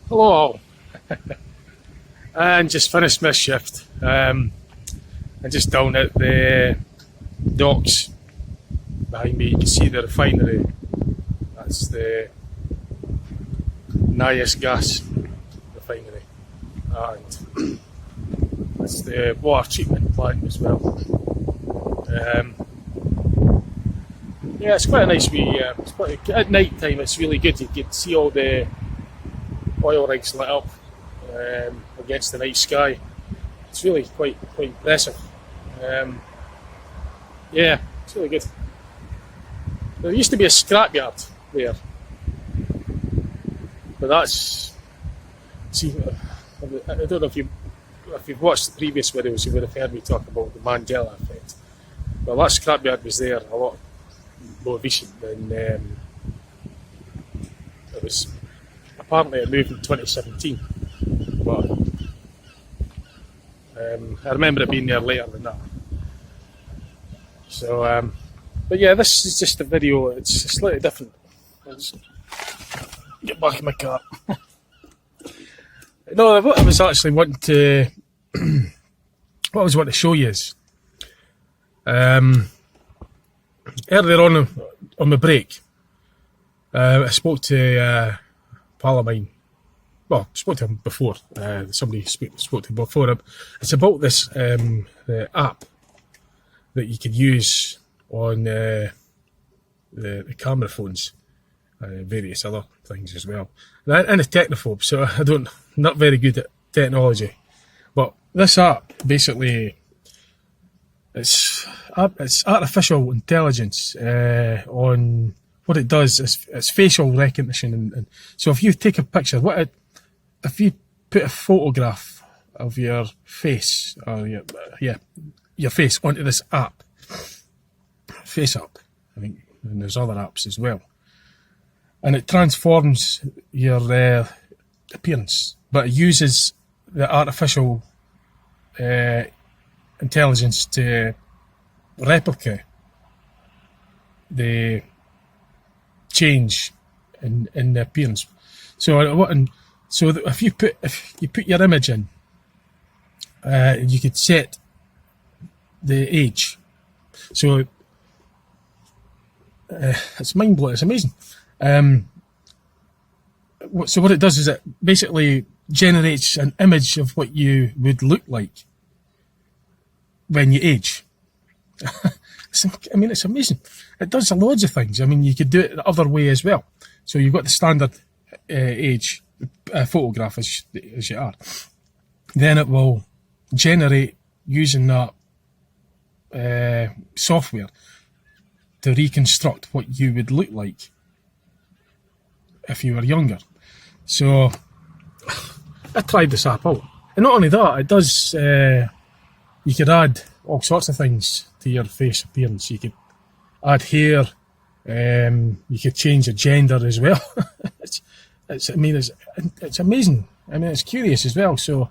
Hello all, and just finished my shift. I'm just down at the docks. Behind me you can see the refinery. That's the Nias gas refinery, and that's the water treatment plant as well. Yeah, it's quite a nice wee, at night time it's really good. You can see all the oil rigs lit up against the night sky. It's really quite impressive. Yeah, it's really good. There used to be a scrapyard there, but that's, see, I don't know if you've watched the previous videos, you would have heard me talk about the Mandela effect. Well, that scrapyard was there a lot more recent than it was. Apparently it moved in 2017, but I remember it being there later than that. So, but yeah, this is just a video. It's slightly different. Let's get back in my car. No, what I was actually wanting to, what I was wanting to show you is, earlier on my break, I spoke to pal of mine. Well, I spoke to him before. Somebody spoke to him before him. It's about this app that you could use on the camera phones, various other things as well. And I'm a technophobe, so not very good at technology. But this app basically, it's artificial intelligence on. What it does is it's facial recognition, and so if you take a picture, if you put a photograph of your face or your face onto this app, Face App, I think, and there's other apps as well, and it transforms your appearance, but it uses the artificial intelligence to replicate the change in the appearance. So if you put your image in, you could set the age. So it's mind blowing. It's amazing. So what it does is it basically generates an image of what you would look like when you age. I mean, it's amazing. It does loads of things. I mean, you could do it the other way as well. So you've got the standard age photograph as you are. Then it will generate, using that software, to reconstruct what you would look like if you were younger. So I tried this app out. And not only that, it does, you could add all sorts of things to your face appearance. You could add hair, you could change your gender as well. it's amazing. I mean, it's curious as well. So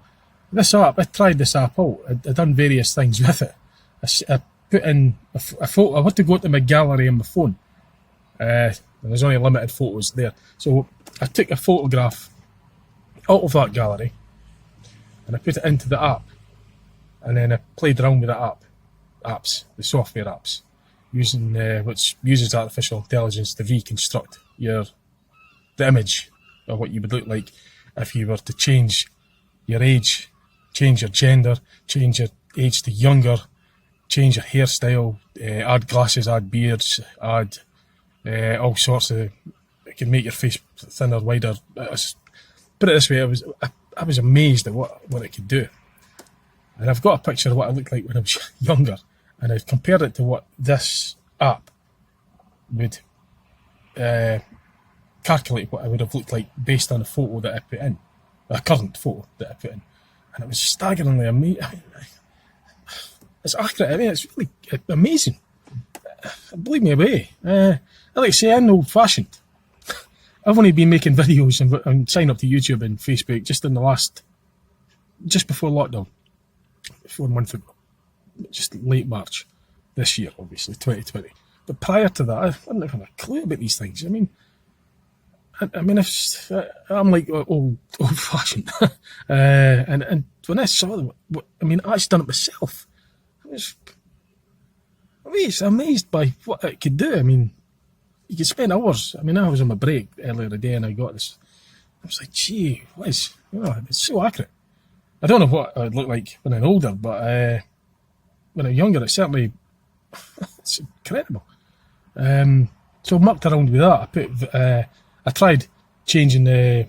this app, I tried this app out. I done various things with it. I put in a photo. I had to go to my gallery on my phone. And there's only limited photos there. So I took a photograph out of that gallery and I put it into the app. And then I played around with the the software apps, using which uses artificial intelligence to reconstruct the image of what you would look like if you were to change your age, change your gender, change your age to younger, change your hairstyle, add glasses, add beards, add all sorts of. It can make your face thinner, wider. Put it this way, I was amazed at what it could do. And I've got a picture of what I looked like when I was younger, and I've compared it to what this app would calculate what I would have looked like based on a photo that I put in, a current photo that I put in, and it was staggeringly amazing. it's accurate. I mean, it's really amazing. It blew me away. I like to say, I'm old-fashioned. I've only been making videos and signing up to YouTube and Facebook just before lockdown, 4 months ago, just late March this year, obviously, 2020. But prior to that, I didn't have a clue about these things. I mean, I'm like old-fashioned. And when I saw them, I actually done it myself. I was amazed by what it could do. I mean, you could spend hours. I was on my break earlier today and I got this. I was like, gee, it's so accurate. I don't know what I'd look like when I'm older, but when I'm younger, it's certainly, it's incredible. So I mucked around with that. I tried changing the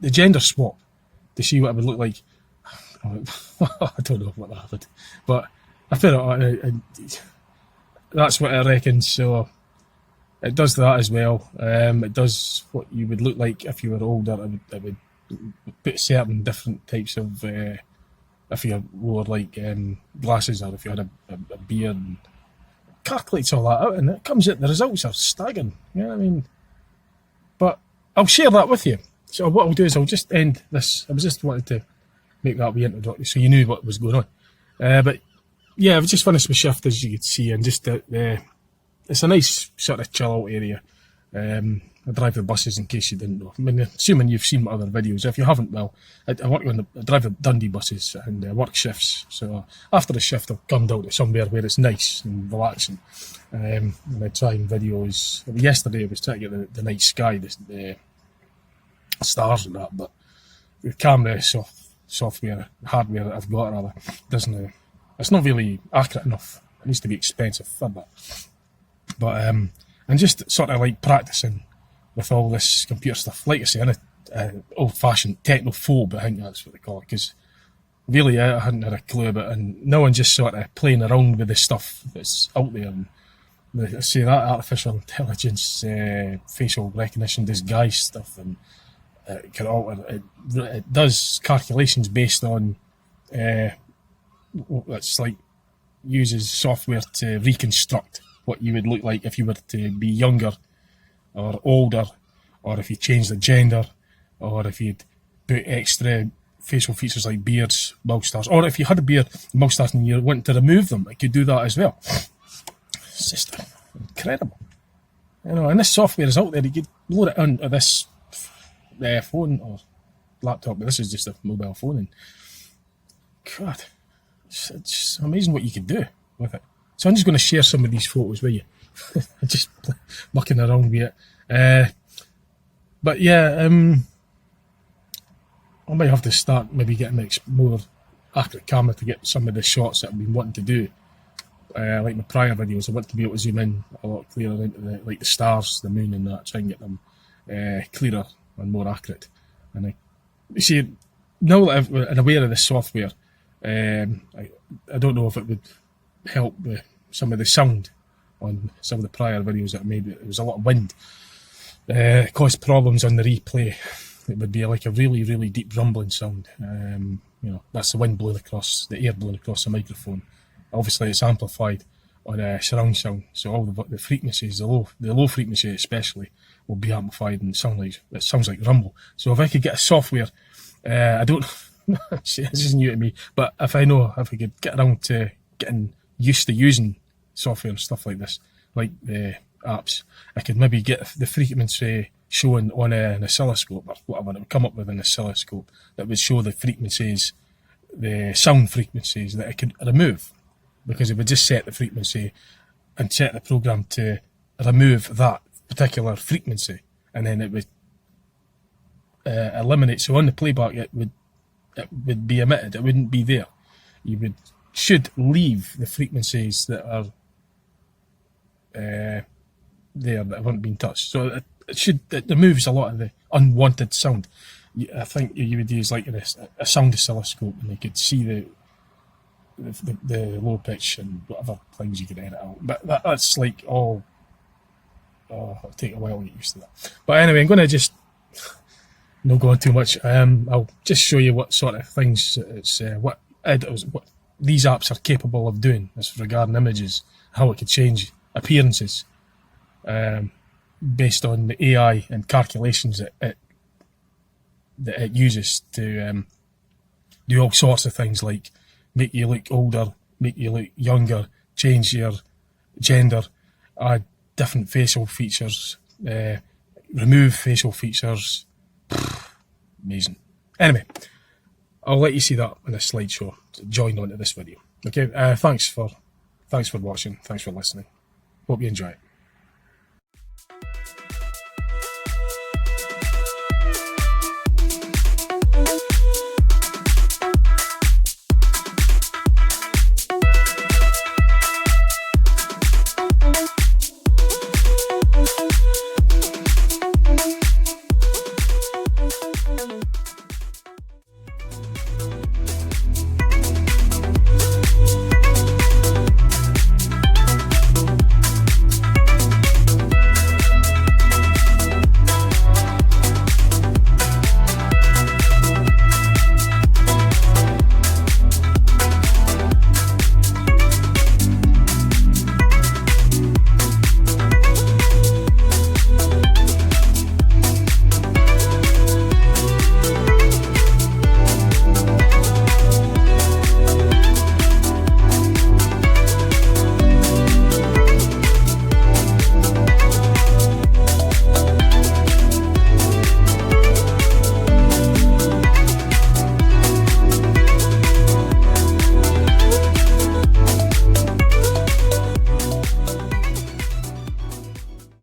gender swap to see what it would look like. I don't know what that would, but I feel that's what I reckon. So it does that as well. It does what you would look like if you were older. It would put certain different types of if you wore like glasses or if you had a beard. And calculates all that out, and it comes out. The results are staggering. You know what I mean? But I'll share that with you. So what I'll do is I'll just end this. I was just wanted to make that wee introduction so you knew what was going on. But yeah, I've just finished my shift, as you can see, and just it's a nice sort of chill out area. I drive the buses, in case you didn't know. Assuming you've seen my other videos. If you haven't, well, I drive the Dundee buses and work shifts. So after the shift, I'll come down to somewhere where it's nice and relaxing. And I try and videos. Yesterday I was trying to get the night sky, the stars and that, but the camera software, hardware that I've got rather, doesn't. It's not really accurate enough. It needs to be expensive for that. But and just sort of like practicing with all this computer stuff. Like I say, I'm an old-fashioned technophobe, I think that's what they call it, because really I hadn't had a clue about it, and no one just sort of playing around with the stuff that's out there. And I say that artificial intelligence, facial recognition, disguise stuff, and it can alter. It does calculations based on. It's like uses software to reconstruct what you would look like if you were to be younger or older, or if you changed the gender, or if you'd put extra facial features like beards, moustache, or if you had a beard, moustache, and you wanted to remove them, it could do that as well. It's just incredible. And this software is out there. You could load it onto this phone or laptop, but this is just a mobile phone, and God, it's amazing what you can do with it. So I'm just going to share some of these photos with you. Just mucking around with it. But yeah, I might have to start maybe getting a more accurate camera to get some of the shots that I've been wanting to do. Like my prior videos, I want to be able to zoom in a lot clearer into the stars, the moon and that, try and get them clearer and more accurate. And you see, now that I'm aware of this software, I don't know if it would help with some of the sound on some of the prior videos that I made. It was a lot of wind. It caused problems on the replay. It would be like a really, really deep rumbling sound. That's the wind blowing across, the air blowing across the microphone. Obviously, it's amplified on surround sound, so all the frequencies, the low frequency especially, will be amplified and it sounds like rumble. So if I could get a software, I don't. This is new to me, but if I could get around to getting used to using software and stuff like this, like the apps, I could maybe get the frequency shown on an oscilloscope or whatever. It would come up with an oscilloscope that would show the frequencies, the sound frequencies that I could remove, because it would just set the frequency and set the program to remove that particular frequency, and then it would eliminate. So on the playback, it would be emitted. It wouldn't be there. You should leave the frequencies that are there that haven't been touched. So it removes a lot of the unwanted sound. I think you would use like a sound oscilloscope, and you could see the low pitch and whatever things you could edit out. But that's like all. It'll take a while to get used to that. But anyway, I'm going to just not go on too much. I'll just show you what sort of things it's what these apps are capable of doing as regarding images, how it could change appearances based on the AI and calculations that it uses to do all sorts of things like make you look older, make you look younger, change your gender, add different facial features, remove facial features. Amazing. Anyway, I'll let you see that in a slideshow joined onto this video. Okay, thanks for watching, thanks for listening. Hope you enjoy it.